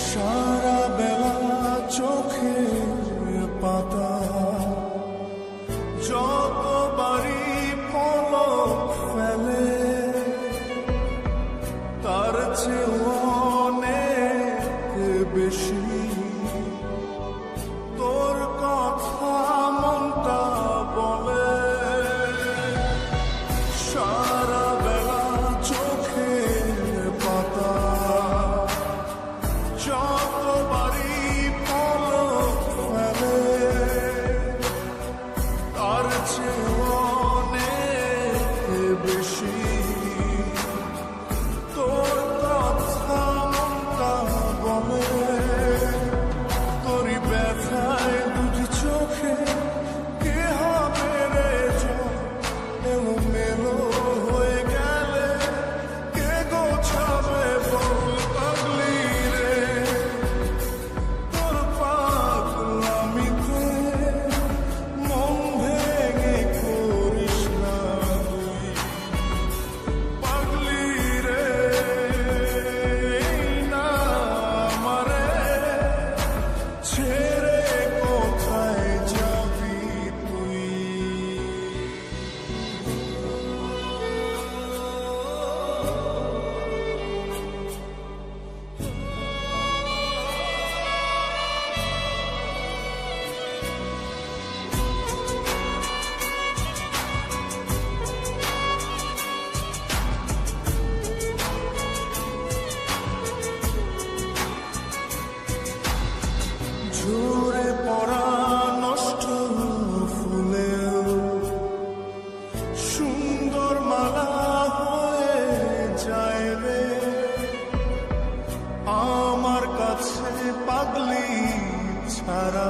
সারা বেলা চোখের পাতা যতবারই পলক ফেলে তার চেয়ে অনেক বেশি তোর কথা মনটা বলে। সারা বেলা চোখের পাতা যতবারই পলক ফেলে তার চেয়ে অনেক বেশি তোর কথা মনটা বলে। তোরই ব্যথায় দুটি চোখে কে হবে রে এলোমেলো হয়ে গেলে কে গোছাবে বল পাগলি রে। তোর পাগলামিতে মন ভেঙে করিস না তুই পাগলি রে। না আমারে ছেড়ে কোথায় যাবি তুই। ঝরে পড়া নষ্ট ফুলেও সুন্দর মালা হয়ে যায় রে আমার কাছে পাগলি ছাড়া।